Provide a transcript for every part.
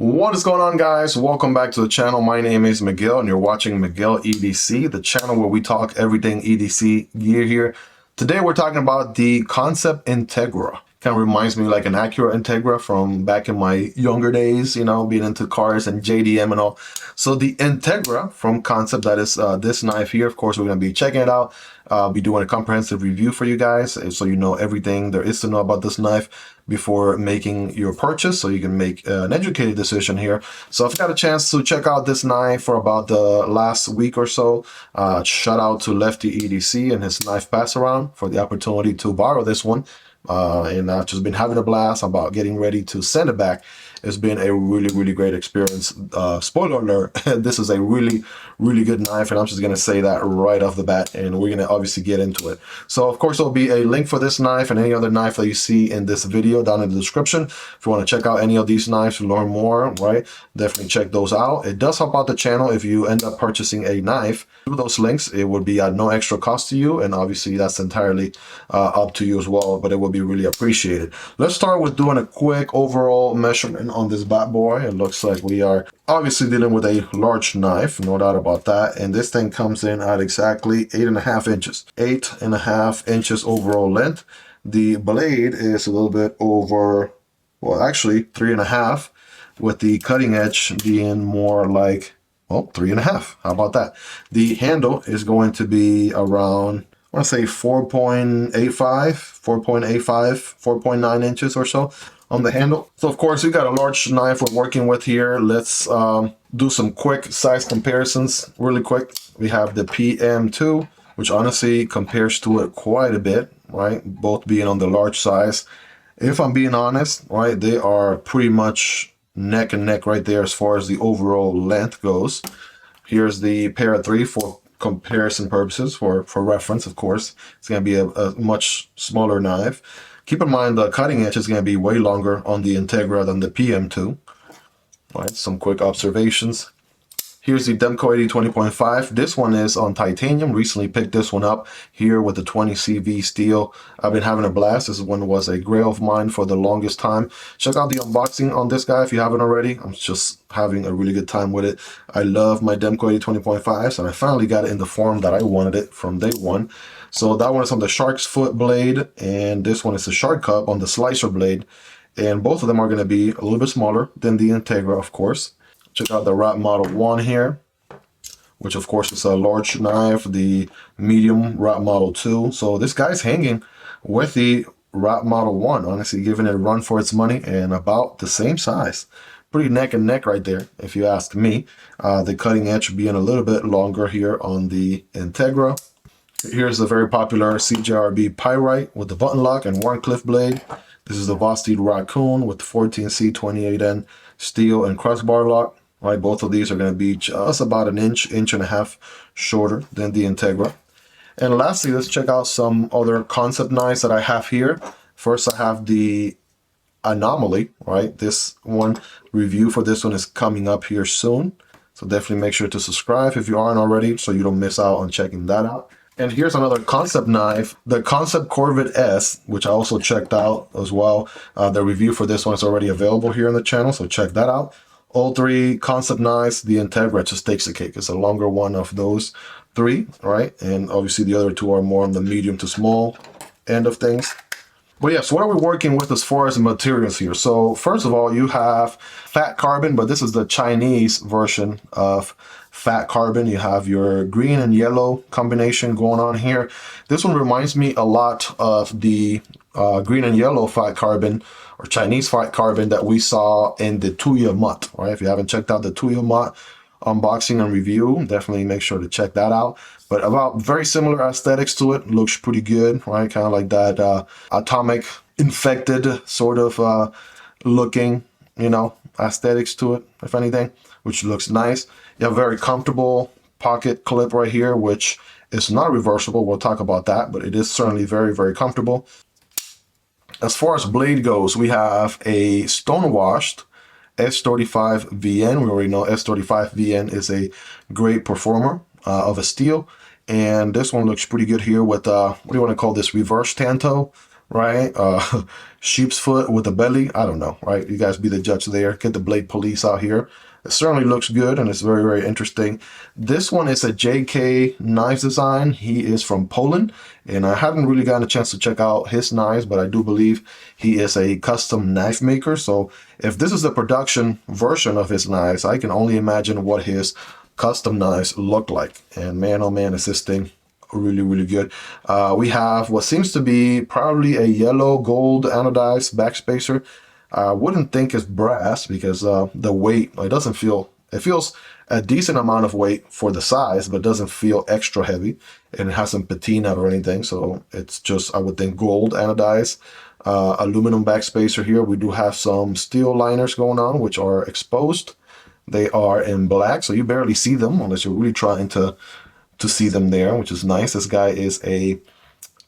What is going on, guys? Welcome back to the channel. My name is Miguel and you're watching Miguel EDC, the channel where we talk everything EDC gear here. Today we're talking about the Kansept Integra. Kind of reminds me like an Acura Integra from back in my younger days, you know, being into cars and JDM and all. So the Integra from Kansept, that is this knife here. Of course, we're going to be checking it out. Be doing a comprehensive review for you guys so you know everything there is to know about this knife before making your purchase, so you can make an educated decision here. So I've got a chance to check out this knife for about the last week or so. Shout out to Lefty EDC and his knife pass around for the opportunity to borrow this one. And I've just been having a blast about getting ready to send it back. It's been a really great experience. Spoiler alert, this is a really good knife, and I'm just going to say that right off the bat, and we're going to obviously get into it. So of course there'll be a link for this knife and any other knife that you see in this video down in the description. If you want to check out any of these knives to learn more, right, definitely check those out. It does help out the channel if you end up purchasing a knife through those links. It would be at no extra cost to you, and obviously that's entirely up to you as well, but it would be really appreciated. Let's start with doing a quick overall measurement on this bad boy. It looks like we are obviously dealing with a large knife, no doubt about that, and this thing comes in at exactly 8.5 inches. 8.5 inches overall length. The blade is a little bit over, well, actually 3.5, with the cutting edge being more like, well, 3.5. How about that? The handle is going to be around, I want to say 4.85, 4.9 inches or so on the handle. So of course we got a large knife we're working with here. Let's do some quick size comparisons really quick. We have the PM2, which honestly compares to it quite a bit, right? Both being on the large size. If I'm being honest, right, they are pretty much neck and neck right there as far as the overall length goes. Here's the Para 3 for comparison purposes, for reference, of course. It's going to be a much smaller knife. Keep in mind the cutting edge is going to be way longer on the Integra than the PM2. All right, some quick observations. Here's the Demko AD 20.5. This one is on titanium. Recently picked this one up here with the 20 CV steel. I've been having a blast. This one was a grail of mine for the longest time. Check out the unboxing on this guy if you haven't already. I'm just having a really good time with it. I love my Demko AD 20.5s, and I finally got it in the form that I wanted it from day one. So that one is on the shark's foot blade, and this one is the Shark Cub on the slicer blade. And both of them are going to be a little bit smaller than the Integra, of course. Check out the Wrap Model 1 here, which of course is a large knife, the medium Wrap Model 2. So this guy's hanging with the Wrap Model 1, honestly giving it a run for its money, and about the same size. Pretty neck and neck right there, if you ask me. The cutting edge being a little bit longer here on the Integra. Here's the very popular CJRB Pyrite with the button lock and Warncliffe blade. This is the Vosteed Raccoon with the 14C 28N steel and crossbar lock. Right, both of these are going to be just about an inch and a half shorter than the Integra. And lastly, let's check out some other Kansept knives that I have here. First, I have the Anomaly, right? This one, review for this one is coming up here soon. So definitely make sure to subscribe if you aren't already so you don't miss out on checking that out. And here's another Kansept knife, the Kansept Korvid S, which I also checked out as well. The review for this one is already available here on the channel, so check that out. All three Kansept knives, the Integra just takes the cake. It's a longer one of those three, right? And obviously the other two are more on the medium to small end of things. But yes, what are we working with as far as the materials here? So first of all, you have fat carbon, but this is the Chinese version of fat carbon. You have your green and yellow combination going on here. This one reminds me a lot of the green and yellow fat carbon or Chinese fat carbon that we saw in the Tuya Mutt, right? If you haven't checked out the Tuya Mutt unboxing and review, definitely make sure to check that out. But about very similar aesthetics to it. Looks pretty good, right? Kind of like that atomic infected sort of looking, you know, aesthetics to it, if anything, which looks nice. You have a very comfortable pocket clip right here, which is not reversible. We'll talk about that, but it is certainly very comfortable. As far as blade goes, we have a stonewashed S35 VN. We already know S35 VN is a great performer of a steel. And this one looks pretty good here with, what do you want to call this, reverse tanto, right? Sheep's foot with a belly. I don't know, right? You guys be the judge there. Get the blade police out here. It certainly looks good and it's very, very interesting. This one is a JK knives design. He is from Poland and I haven't really gotten a chance to check out his knives, but I do believe he is a custom knife maker. So if this is the production version of his knives, I can only imagine what his custom knives look like. And man, oh man, is this thing really, really good. We have what seems to be probably a yellow gold anodized backspacer. I wouldn't think it's brass because the weight, it doesn't feel, it feels a decent amount of weight for the size, but doesn't feel extra heavy, and it hasn't patina or anything. So it's just, I would think, gold anodized. Aluminum backspacer here. We do have some steel liners going on, which are exposed. They are in black, so you barely see them unless you're really trying to see them there, which is nice. This guy is a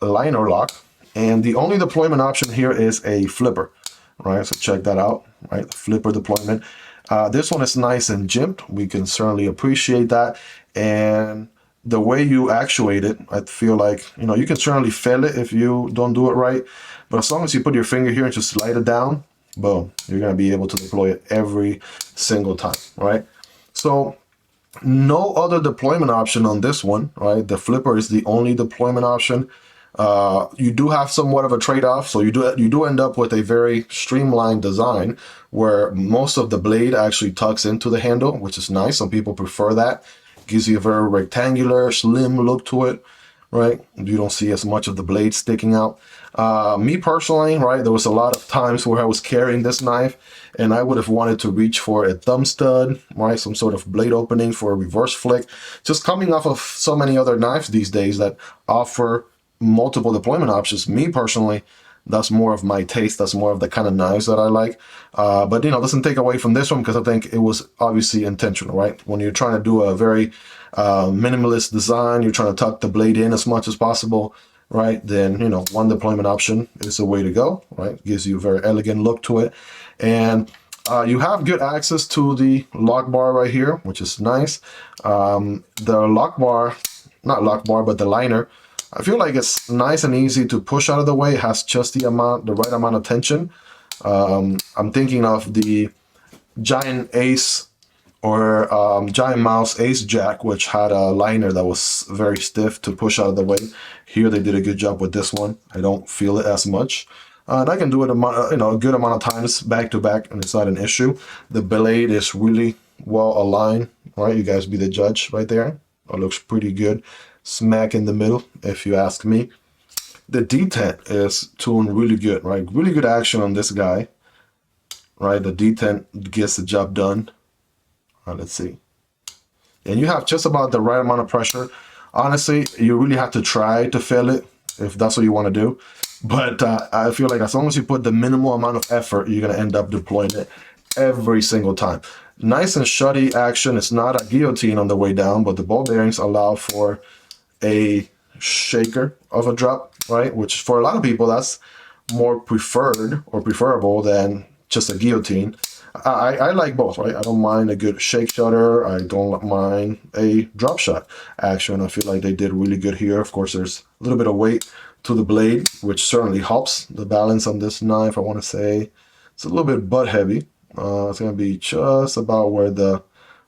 liner lock, and the only deployment option here is a flipper. Right, so check that out, right? Flipper deployment. This one is nice and jimped. We can certainly appreciate that. And the way you actuate it, I feel like, you know, you can certainly fail it if you don't do it right. But as long as you put your finger here and just slide it down, boom, you're going to be able to deploy it every single time, right? So no other deployment option on this one, right? The flipper is the only deployment option. You do have somewhat of a trade-off, so you do end up with a very streamlined design where most of the blade actually tucks into the handle, which is nice. Some people prefer that. Gives you a very rectangular, slim look to it, right? You don't see as much of the blade sticking out. Me personally, right, there was a lot of times where I was carrying this knife and I would have wanted to reach for a thumb stud, right, some sort of blade opening for a reverse flick. Just coming off of so many other knives these days that offer multiple deployment options. Me personally, that's more of my taste. That's more of the kind of knives that I like. But, you know, doesn't take away from this one because I think it was obviously intentional, right? When you're trying to do a very minimalist design, you're trying to tuck the blade in as much as possible, right? Then, you know, one deployment option is the way to go, right? Gives you a very elegant look to it. And you have good access to the lock bar right here, which is nice. The lock bar, not lock bar, but the liner, I feel like it's nice and easy to push out of the way. It has just the right amount of tension. I'm thinking of the Giant Ace or Giant Mouse Ace Jack, which had a liner that was very stiff to push out of the way. Here they did a good job with this one. I don't feel it as much. And I can do it a good amount of times back to back, and it's not an issue. The blade is really well aligned, right? You guys be the judge right there. It looks pretty good. Smack in the middle, if you ask me. The detent is tuned really good, right? Really good action on this guy, right? The detent gets the job done. All right, let's see. And you have just about the right amount of pressure. Honestly, you really have to try to feel it if that's what you want to do. But I feel like as long as you put the minimal amount of effort, you're going to end up deploying it every single time. Nice and shutty action. It's not a guillotine on the way down, but the ball bearings allow for a shaker of a drop, right? Which for a lot of people, that's more preferred or preferable than just a guillotine. I like both, right? I don't mind a good shake shutter. I don't mind a drop shot action. I feel like they did really good here. Of course, there's a little bit of weight to the blade, which certainly helps the balance on this knife. I want to say it's a little bit butt heavy. It's going to be just about where the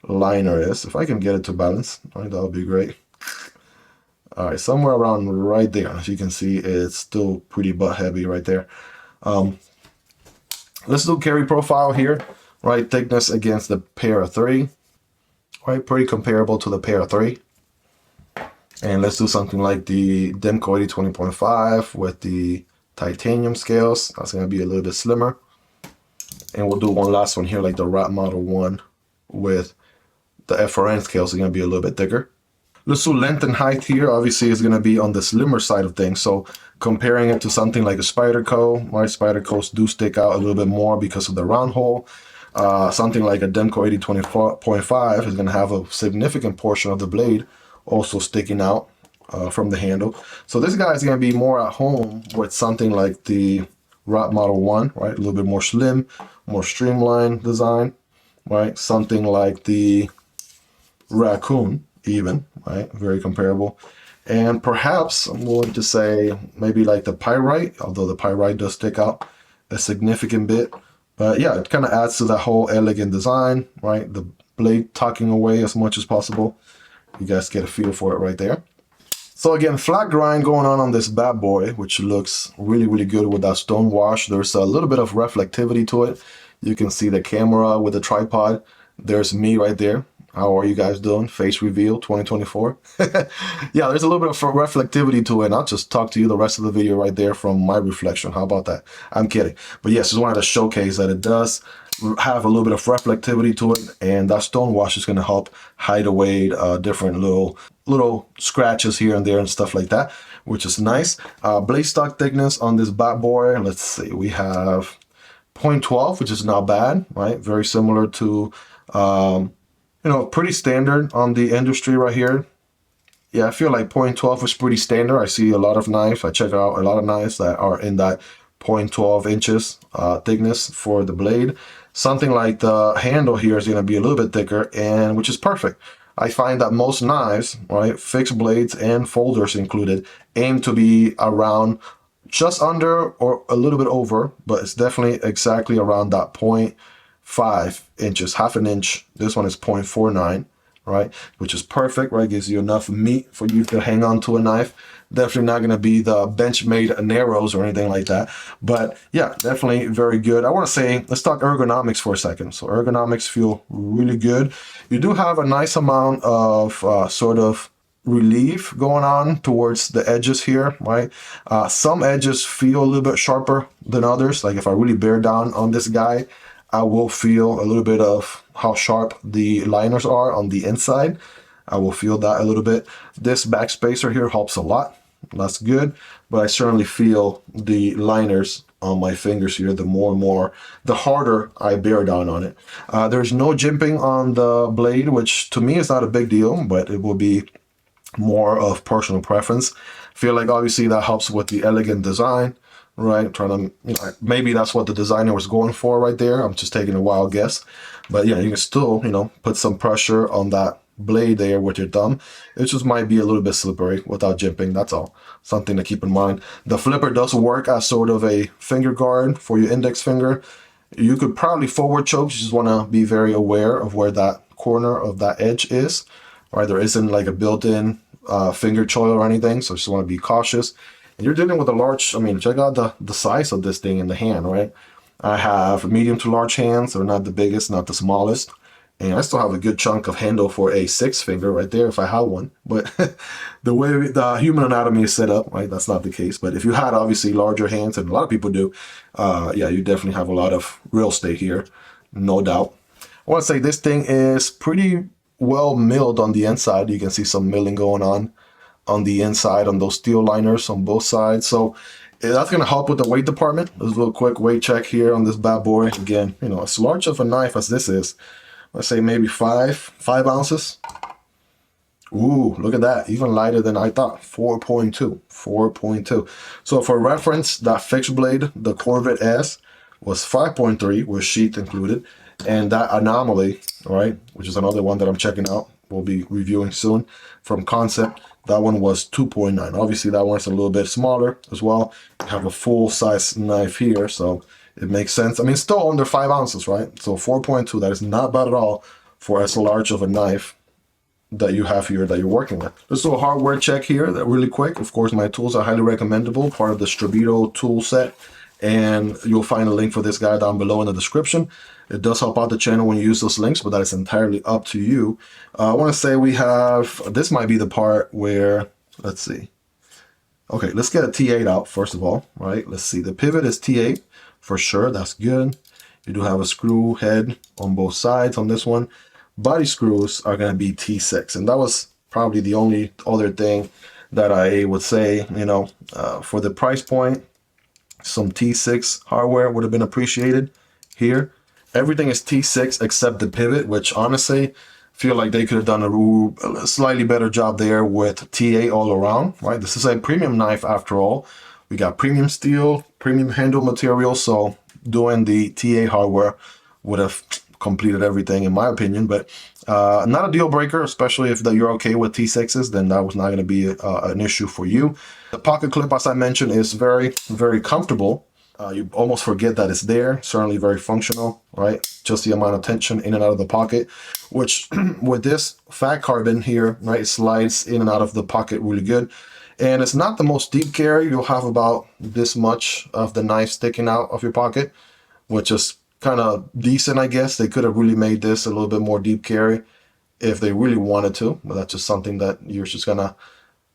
liner is. If I can get it to balance, right, that would be great. All right, somewhere around right there. As you can see, it's still pretty butt heavy right there. Let's do carry profile here, right? Thickness against the Para 3, right? Pretty comparable to the Para 3. And let's do something like the Demko AD 20.5 with the titanium scales. That's going to be a little bit slimmer. And we'll do one last one here, like the Rat Model 1 with the FRN scales are going to be a little bit thicker. Let's do length and height here. Obviously, it's going to be on the slimmer side of things. So comparing it to something like a Spyderco, right? Spydercos do stick out a little bit more because of the round hole. Something like a Demko AD 20.5 is going to have a significant portion of the blade also sticking out from the handle. So this guy is going to be more at home with something like the Rat Model 1, right? A little bit more slim, more streamlined design, right? Something like the Raccoon even, right? Very comparable. And perhaps I'm going to say maybe like the pyrite, although the pyrite does stick out a significant bit. But yeah, it kind of adds to that whole elegant design, right? The blade tucking away as much as possible. You guys get a feel for it right there. So again, flat grind going on this bad boy, which looks really, really good with that stone wash. There's a little bit of reflectivity to it. You can see the camera with the tripod. There's me right there. How are you guys doing? Face reveal 2024. Yeah, there's a little bit of reflectivity to it. I'll just talk to you the rest of the video right there from my reflection. How about that? I'm kidding. But yes, just wanted to showcase that it does have a little bit of reflectivity to it, and that stone wash is going to help hide away different little scratches here and there and stuff like that, which is nice. Blade stock thickness on this bad boy, let's see, we have 0.12, which is not bad, right? Very similar to you know, pretty standard on the industry right here. Yeah, I feel like 0.12 is pretty standard. I see a lot of knives. I check out a lot of knives that are in that 0.12 inches thickness for the blade. Something like the handle here is going to be a little bit thicker, and which is perfect. I find that most knives, right, fixed blades and folders included, aim to be around just under or a little bit over, but it's definitely exactly around that 0.5 inches, half an inch. This one is 0.49, right, which is perfect, right? Gives you enough meat for you to hang on to a knife. Definitely not going to be the Benchmade Narrows or anything like that, but yeah, definitely very good. I want to say, let's talk ergonomics for a second. So ergonomics feel really good. You do have a nice amount of sort of relief going on towards the edges here, right? Some edges feel a little bit sharper than others. Like if I really bear down on this guy, I will feel a little bit of how sharp the liners are on the inside. I will feel that a little bit. This back spacer here helps a lot. That's good. But I certainly feel the liners on my fingers here, the harder I bear down on it. There's no jimping on the blade, which to me is not a big deal, but it will be more of personal preference. Feel like obviously that helps with the elegant design, right? Trying to, you know, maybe that's what the designer was going for right there. I'm just taking a wild guess. But yeah, you can still, you know, put some pressure on that blade there with your thumb. It just might be a little bit slippery without jimping. That's all. Something to keep in mind. The flipper does work as sort of a finger guard for your index finger. You could probably forward choke. You just want to be very aware of where that corner of that edge is, right? There isn't like a built-in finger choil or anything, so just want to be cautious. And you're dealing with a large, I mean, check out the size of this thing in the hand, right? I have medium to large hands. They're not the biggest, not the smallest. And I still have a good chunk of handle for a 6 finger right there if I had one. But the way the human anatomy is set up, right, that's not the case. But if you had obviously larger hands, and a lot of people do, yeah, you definitely have a lot of real estate here, no doubt. I want to say this thing is pretty well milled on the inside. You can see some milling going on the inside on those steel liners on both sides. So that's going to help with the weight department. There's a little quick weight check here on this bad boy. Again, you know, as large of a knife as this is, let's say maybe 5 ounces. Ooh, look at that. Even lighter than I thought. 4.2. So for reference, that fixed blade, the Korvid S, was 5.3 with sheath included. And that Anomaly, right, which is another one that I'm checking out, we'll be reviewing soon from Kansept, that one was 2.9. Obviously, that one's a little bit smaller as well. You have a full-size knife here, so it makes sense. I mean, still under 5 ounces, right? So 4.2, that is not bad at all for as large of a knife that you have here that you're working with. Let's do a hardware check here that really quick. Of course, my tools are highly recommendable, part of the Spyderco tool set. And you'll find a link for this guy down below in the description. It does help out the channel when you use those links, but that is entirely up to you. I want to say we have, this might be the part where, let's see. Okay, let's get a T8 out first of all, right? Let's see, the pivot is T8 for sure, that's good. You do have a screw head on both sides on this one. Body screws are gonna be T6, and that was probably the only other thing that I would say, you know, for the price point, some T6 hardware would have been appreciated here. Everything is T6 except the pivot, which honestly feel like they could have done a slightly better job there with TA all around, right? This is a premium knife after all. We got premium steel, premium handle material, so doing the TA hardware would have completed everything in my opinion, but not a deal breaker, especially if you're okay with T6s, then that was not going to be an issue for you. The pocket clip, as I mentioned, is very, very comfortable. You almost forget that it's there. Certainly very functional, right? Just the amount of tension in and out of the pocket, which with this fat carbon here, right, it slides in and out of the pocket really good. And it's not the most deep carry. You'll have about this much of the knife sticking out of your pocket, which is kind of decent, I guess. They could have really made this a little bit more deep carry if they really wanted to, but that's just something that you're just gonna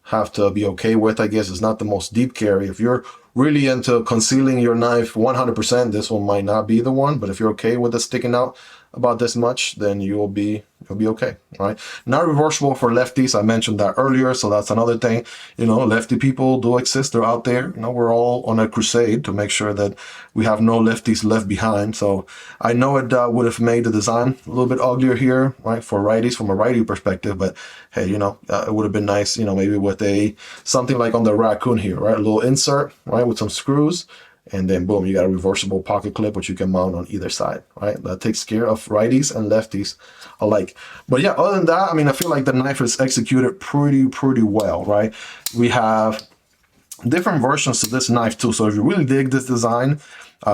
have to be okay with, I guess. It's not the most deep carry. If you're really into concealing your knife 100%, this one might not be the one, but if you're okay with it sticking out about this much, then you'll be okay, right? Not reversible for lefties. I mentioned that earlier, so that's another thing. You know, lefty people do exist. They're out there. You know, we're all on a crusade to make sure that we have no lefties left behind. So I know it would have made the design a little bit uglier here, right, for righties from a righty perspective, but hey, you know, it would have been nice, you know, maybe with something like on the Raccoon here, right? A little insert, right, with some screws. And then boom, you got a reversible pocket clip, which you can mount on either side, right? That takes care of righties and lefties alike. But yeah, other than that, I mean, I feel like the knife is executed pretty well, right? We have different versions of this knife too. So if you really dig this design,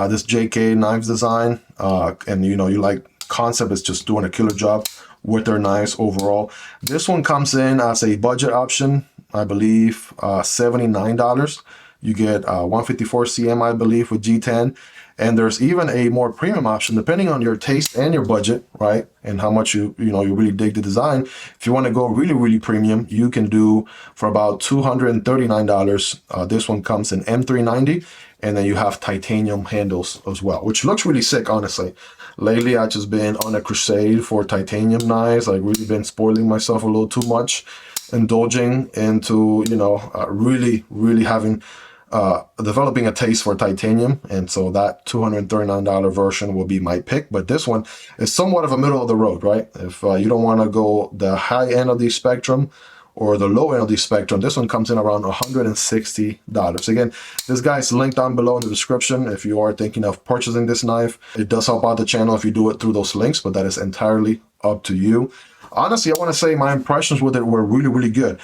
this JK knives design, and you know, you like Kansept is just doing a killer job with their knives overall. This one comes in as a budget option, I believe, $79. You get 154 cm, I believe, with G10. And there's even a more premium option, depending on your taste and your budget, right? And how much you really dig the design. If you want to go really premium, you can do for about $239. This one comes in M390, and then you have titanium handles as well, which looks really sick, honestly. Lately, I've just been on a crusade for titanium knives. I've really been spoiling myself a little too much, indulging into, you know, really having developing a taste for titanium, and so that $239 version will be my pick. But this one is somewhat of a middle of the road, right? If you don't want to go the high end of the spectrum or the low end of the spectrum, this one comes in around $160. Again, this guy's linked down below in the description if you are thinking of purchasing this knife. It does help out the channel if you do it through those links, but that is entirely up to you. Honestly, I want to say my impressions with it were really good.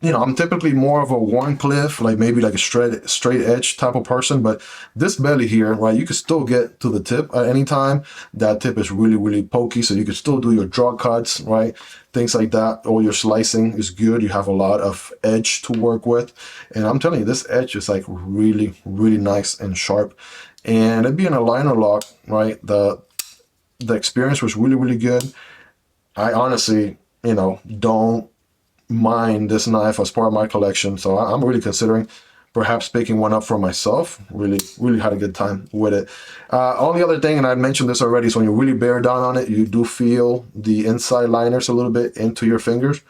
I'm typically more of a Warncliffe, like maybe like a straight edge type of person, but this belly here, right, you can still get to the tip at any time. That tip is really pokey, so you can still do your draw cuts, right, things like that. Or your slicing is good. You have a lot of edge to work with, and I'm telling you, this edge is like really nice and sharp. And it being a liner lock, right, the experience was really good. I honestly, you know, don't mind this knife as part of my collection, so I'm really considering perhaps picking one up for myself. Really had a good time with it. Only other thing, and I mentioned this already, is when you really bear down on it, you do feel the inside liners a little bit into your fingers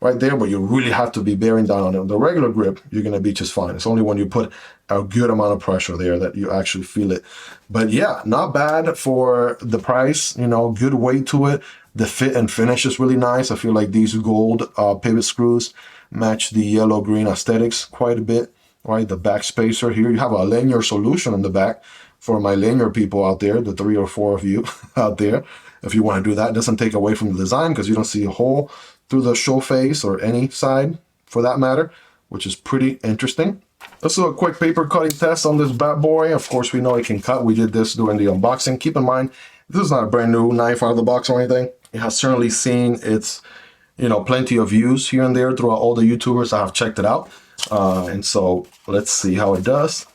right there, but you really have to be bearing down on it. The regular grip, you're going to be just fine. It's only when you put a good amount of pressure there that you actually feel it. But yeah, not bad for the price, you know, good weight to it. The fit and finish is really nice. I feel like these gold pivot screws match the yellow-green aesthetics quite a bit, right? The back spacer here, you have a linear solution in the back for my linear people out there, the 3 or 4 of you out there. If you want to do that, it doesn't take away from the design because you don't see a hole through the show face or any side for that matter, which is pretty interesting. Let's do a quick paper cutting test on this bad boy. Of course, we know it can cut. We did this during the unboxing. Keep in mind, this is not a brand new knife out of the box or anything. It has certainly seen its, you know, plenty of views here and there throughout all the YouTubers that have checked it out. And so let's see how it does.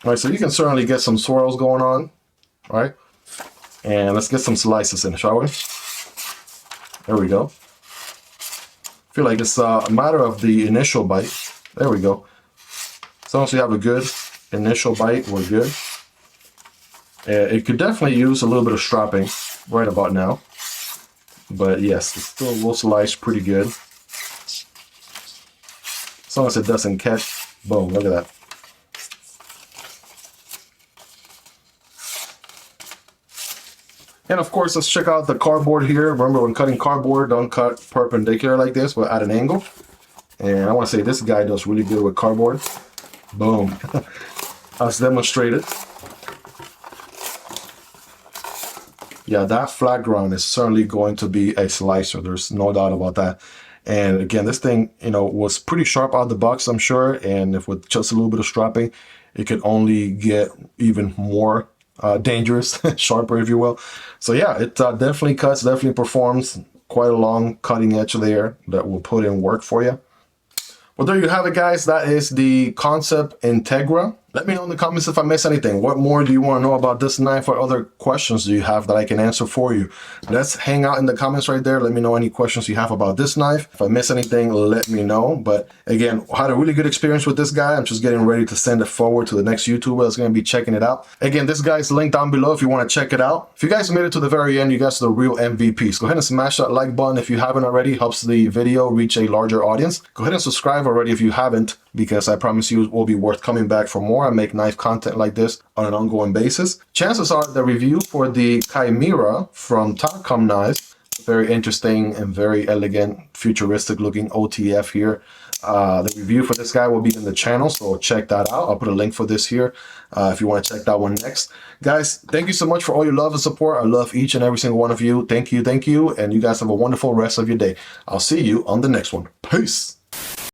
All right, so you can certainly get some swirls going on, right? And let's get some slices in, shall we? There we go. I feel like it's a matter of the initial bite. There we go. As long as you have a good initial bite, we're good. It could definitely use a little bit of strapping right about now. But yes, it still will slice pretty good. As long as it doesn't catch. Boom, look at that. And of course, let's check out the cardboard here. Remember, when cutting cardboard, don't cut perpendicular like this, but at an angle. And I want to say this guy does really good with cardboard. Boom. As demonstrated. Yeah, that flat ground is certainly going to be a slicer. There's no doubt about that. And again, this thing, you know, was pretty sharp out of the box, I'm sure. And if with just a little bit of strapping, it could only get even more dangerous, sharper, if you will. So yeah, it definitely cuts, definitely performs. Quite a long cutting edge there that will put in work for you. Well, there you have it, guys. That is the Kansept Integra. Let me know in the comments if I missed anything. What more do you want to know about this knife? What other questions do you have that I can answer for you? Let's hang out in the comments right there. Let me know any questions you have about this knife. If I miss anything, let me know. But again, I had a really good experience with this guy. I'm just getting ready to send it forward to the next YouTuber that's going to be checking it out. Again, this guy's linked down below if you want to check it out. If you guys made it to the very end, you guys are the real MVPs. Go ahead and smash that like button if you haven't already. Helps the video reach a larger audience. Go ahead and subscribe already if you haven't, because I promise you it will be worth coming back for more. I make knife content like this on an ongoing basis. Chances are the review for the Chimera from Tacom Knives, very interesting and very elegant, futuristic looking OTF here. The review for this guy will be in the channel, so check that out. I'll put a link for this here if you want to check that one next. Guys, thank you so much for all your love and support. I love each and every single one of you. Thank you, and you guys have a wonderful rest of your day. I'll see you on the next one. Peace.